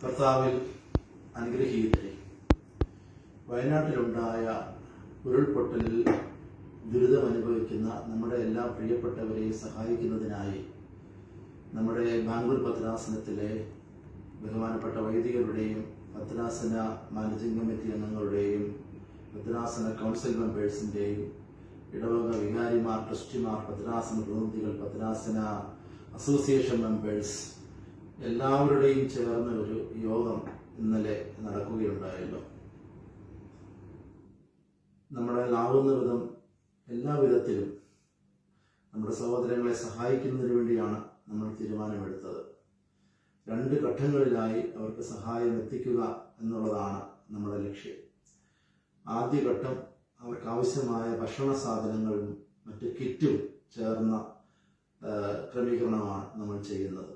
കർത്താവിൽ അനുഗ്രഹീതരെ, വയനാട്ടിലുണ്ടായ ഉരുൾപൊട്ടലിൽ ദുരിതമനുഭവിക്കുന്ന നമ്മുടെ എല്ലാ പ്രിയപ്പെട്ടവരെയും സഹായിക്കുന്നതിനായി നമ്മുടെ ബാംഗ്ലൂർ ഭദ്രാസനത്തിലെ ബഹുമാനപ്പെട്ട വൈദികരുടെയും ഭദ്രാസന മാനേജിംഗ് കമ്മിറ്റി അംഗങ്ങളുടെയും ഭദ്രാസന കൗൺസിൽ മെമ്പേഴ്സിൻ്റെയും ഇടവക വികാരിമാർ, ട്രസ്റ്റിമാർ, ഭദ്രാസന പ്രതിനിധികൾ, ഭദ്രാസന അസോസിയേഷൻ മെമ്പേഴ്സ് എല്ലാവരുടെയും ചേർന്ന ഒരു യോഗം ഇന്നലെ നടക്കുകയുണ്ടായല്ലോ. നമ്മളാവുന്ന വിധം എല്ലാ വിധത്തിലും നമ്മുടെ സഹോദരങ്ങളെ സഹായിക്കുന്നതിന് വേണ്ടിയാണ് നമ്മൾ തീരുമാനമെടുത്തത്. 2 ഘട്ടങ്ങളിലായി അവർക്ക് സഹായം എത്തിക്കുക എന്നുള്ളതാണ് നമ്മുടെ ലക്ഷ്യം. ആദ്യ ഘട്ടം അവർക്ക് ആവശ്യമായ ഭക്ഷണ സാധനങ്ങളും മറ്റ് കിറ്റും ചേർന്ന ക്രമീകരണമാണ് നമ്മൾ ചെയ്യുന്നത്.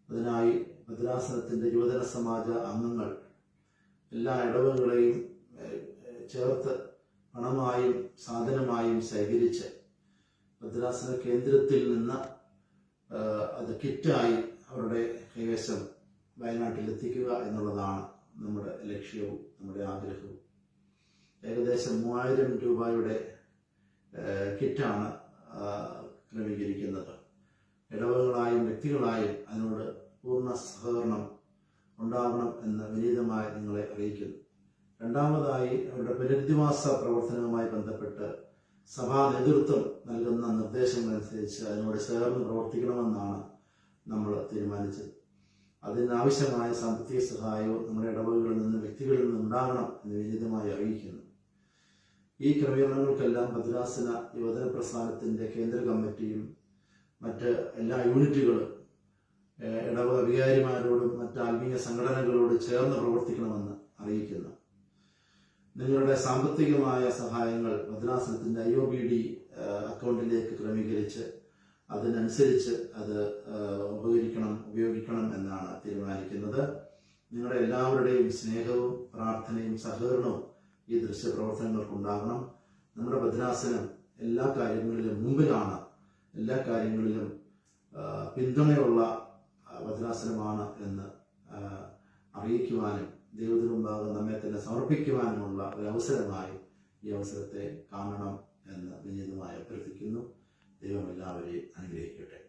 അതിനായി ഭദ്രാസനത്തിൻ്റെ യുവജന സമാജ അംഗങ്ങൾ എല്ലാ ഇടവകളെയും ചേർത്ത് പണമായും സാധനമായും ശേഖരിച്ച് ഭദ്രാസന കേന്ദ്രത്തിൽ നിന്ന് അത് കിറ്റായി അവരുടെ കൈവശം വയനാട്ടിൽ എത്തിക്കുക എന്നുള്ളതാണ് നമ്മുടെ ലക്ഷ്യവും നമ്മുടെ ആഗ്രഹവും. ഏകദേശം 3000 രൂപയുടെ കിറ്റാണ് ക്രമീകരിക്കുന്നത്. ഇടവകളായും വ്യക്തികളായും അതിനോട് പൂർണ്ണ സഹകരണം ഉണ്ടാകണം എന്ന് വിനീതമായി നിങ്ങളെ അറിയിക്കുന്നു. രണ്ടാമതായി അവരുടെ പുനരധിവാസ പ്രവർത്തനവുമായി ബന്ധപ്പെട്ട് സഭാ നേതൃത്വം നൽകുന്ന നിർദ്ദേശങ്ങളനുസരിച്ച് അതിനോട് ചേർന്ന് പ്രവർത്തിക്കണമെന്നാണ് നമ്മൾ തീരുമാനിച്ചത്. അതിനാവശ്യമായ സാമ്പത്തിക സഹായവും നമ്മുടെ ഇടവകളിൽ നിന്ന് വ്യക്തികളിൽ നിന്ന് ഉണ്ടാകണം എന്ന് വിനീതമായി അറിയിക്കുന്നു. ഈ ക്രമീകരണങ്ങൾക്കെല്ലാം ഭദ്രാസന യുവജന പ്രസ്ഥാനത്തിൻ്റെ കേന്ദ്ര കമ്മിറ്റിയും മറ്റ് എല്ലാ യൂണിറ്റുകളും ഇടവക വികാരിമാരോടും മറ്റ് ആത്മീയ സംഘടനകളോട് ചേർന്ന് പ്രവർത്തിക്കണമെന്ന് അറിയിക്കുന്നു. നിങ്ങളുടെ സാമ്പത്തികമായ സഹായങ്ങൾ ഭദ്രാസനത്തിൻ്റെ IOBD അക്കൗണ്ടിലേക്ക് ക്രമീകരിച്ച് അതിനനുസരിച്ച് അത് ഉപയോഗിക്കണം എന്നാണ് തീരുമാനിക്കുന്നത്. നിങ്ങളുടെ എല്ലാവരുടെയും സ്നേഹവും പ്രാർത്ഥനയും സഹകരണവും ഈ ദൃശ്യപ്രവർത്തനങ്ങൾക്കുണ്ടാകണം. നമ്മുടെ ഭദ്രാസനം എല്ലാ കാര്യങ്ങളിലും മുമ്പിലാണ്, എല്ലാ കാര്യങ്ങളിലും പിന്തുണയുള്ള ഭദ്രാസനമാണ് എന്ന് അറിയിക്കുവാനും ദൈവത്തിനു മുമ്പാകെ നമ്മെ തന്നെ സമർപ്പിക്കുവാനുമുള്ള ഒരു അവസരമായി ഈ അവസരത്തെ കാണണം എന്ന് വിനീതമായി അഭ്യർത്ഥിക്കുന്നു. ദൈവം എല്ലാവരെയും അനുഗ്രഹിക്കട്ടെ.